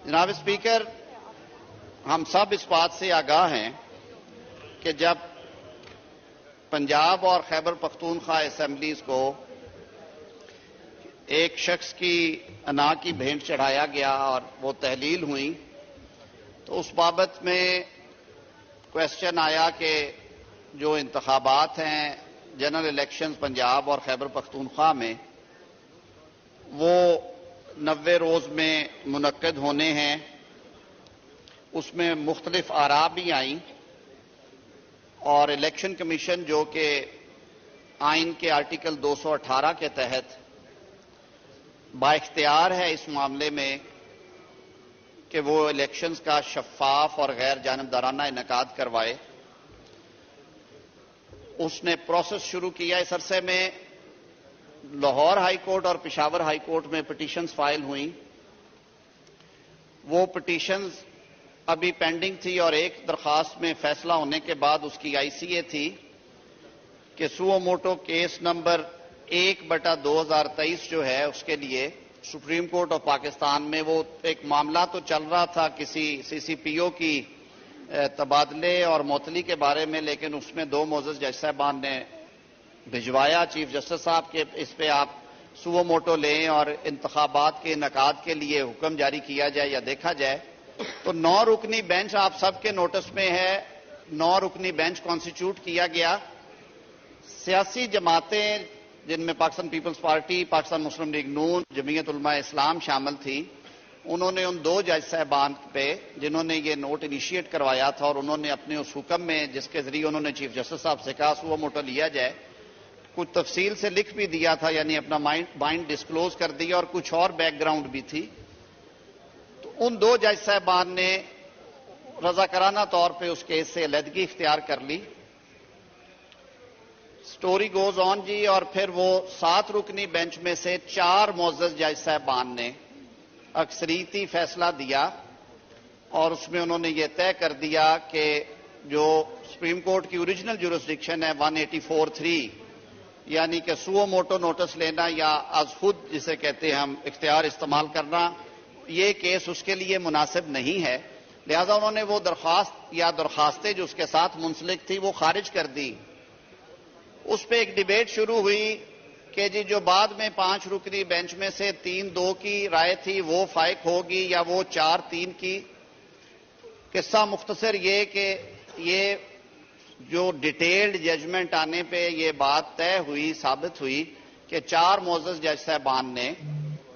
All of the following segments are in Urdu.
جناب اسپیکر، ہم سب اس بات سے آگاہ ہیں کہ جب پنجاب اور خیبر پختونخوا اسمبلیز کو ایک شخص کی انا کی بھینٹ چڑھایا گیا اور وہ تحلیل ہوئی تو اس بابت میں کوشچن آیا کہ جو انتخابات ہیں جنرل الیکشنز پنجاب اور خیبر پختونخوا میں وہ 90 روز میں منعقد ہونے ہیں. اس میں مختلف آراء بھی آئیں اور الیکشن کمیشن جو کہ آئین کے آرٹیکل 218 کے تحت با اختیار ہے اس معاملے میں کہ وہ الیکشنز کا شفاف اور غیر جانبدارانہ انعقاد کروائے، اس نے پروسیس شروع کیا. اس عرصے میں لاہور ہائی کورٹ اور پشاور ہائی کورٹ میں پٹیشنز فائل ہوئیں. وہ پٹیشنز ابھی پینڈنگ تھی اور ایک درخواست میں فیصلہ ہونے کے بعد اس کی ICA تھی کہ سو موٹو کیس نمبر 1/2023 جو ہے اس کے لیے سپریم کورٹ آف پاکستان میں وہ ایک معاملہ تو چل رہا تھا کسی CCPO کی تبادلے اور معطلی کے بارے میں، لیکن اس میں 2 معزز جج صاحبان نے بھجوایا چیف جسٹس صاحب کے اس پہ آپ سو موٹو لیں اور انتخابات کے انعقاد کے لیے حکم جاری کیا جائے یا دیکھا جائے. تو 9 رکنی بینچ آپ سب کے نوٹس میں ہے. 9 رکنی بینچ کانسٹیٹیوٹ کیا گیا. سیاسی جماعتیں جن میں پاکستان پیپلز پارٹی، پاکستان مسلم لیگ نون، جمعیت علماء اسلام شامل تھی، انہوں نے ان 2 جج صاحبان پہ جنہوں نے یہ نوٹ انیشیٹ کروایا تھا اور انہوں نے اپنے اس حکم میں جس کے ذریعے انہوں نے چیف جسٹس صاحب سے کہا سو موٹو لیا جائے، کچھ تفصیل سے لکھ بھی دیا تھا، یعنی اپنا مائنڈ ڈسکلوز کر دیا اور کچھ اور بیک گراؤنڈ بھی تھی. تو ان 2 جج صاحبان نے رضاکارانہ طور پہ اس کیس سے علیحدگی اختیار کر لی. سٹوری گوز آن جی. اور پھر وہ 7 رکنی بینچ میں سے 4 معزز جج صاحبان نے اکثریتی فیصلہ دیا اور اس میں انہوں نے یہ طے کر دیا کہ جو سپریم کورٹ کی اوریجنل جورسڈکشن ہے 184(3) یعنی کہ سو موٹو نوٹس لینا یا از خود جسے کہتے ہیں ہم اختیار استعمال کرنا، یہ کیس اس کے لیے مناسب نہیں ہے. لہذا انہوں نے وہ درخواست یا درخواستیں جو اس کے ساتھ منسلک تھی وہ خارج کر دی. اس پہ ایک ڈیبیٹ شروع ہوئی کہ جی جو بعد میں 5 رکنی بینچ میں سے 3-2 کی رائے تھی وہ فائق ہوگی یا وہ 4-3 کی. قصہ مختصر یہ کہ یہ جو ڈیٹیلڈ ججمنٹ آنے پہ یہ بات طے ہوئی، ثابت ہوئی کہ 4 معزز جج صاحبان نے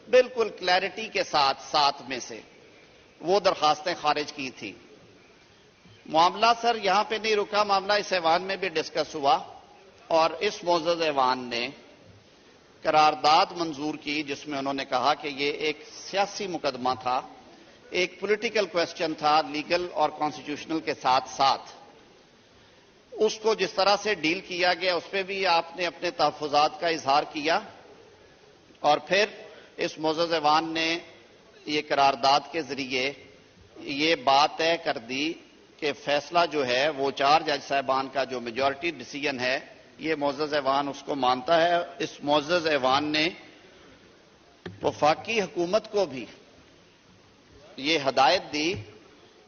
بالکل کلیئرٹی کے ساتھ 7 میں سے وہ درخواستیں خارج کی تھی. معاملہ سر یہاں پہ نہیں رکا، معاملہ اس ایوان میں بھی ڈسکس ہوا اور اس معزز ایوان نے قرارداد منظور کی جس میں انہوں نے کہا کہ یہ ایک سیاسی مقدمہ تھا، ایک پولیٹیکل کوسچن تھا لیگل اور کانسٹیٹیوشنل کے ساتھ ساتھ. اس کو جس طرح سے ڈیل کیا گیا اس پہ بھی آپ نے اپنے تحفظات کا اظہار کیا اور پھر اس معزز ایوان نے یہ قرارداد کے ذریعے یہ بات طے کر دی کہ فیصلہ جو ہے وہ 4 جج صاحبان کا جو میجورٹی ڈیسیژن ہے یہ معزز ایوان اس کو مانتا ہے. اس معزز ایوان نے وفاقی حکومت کو بھی یہ ہدایت دی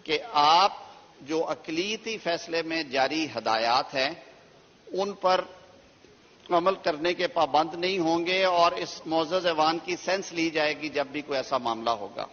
کہ آپ جو اقلیتی فیصلے میں جاری ہدایات ہیں ان پر عمل کرنے کے پابند نہیں ہوں گے اور اس معزز ایوان کی سینس لی جائے گی جب بھی کوئی ایسا معاملہ ہوگا.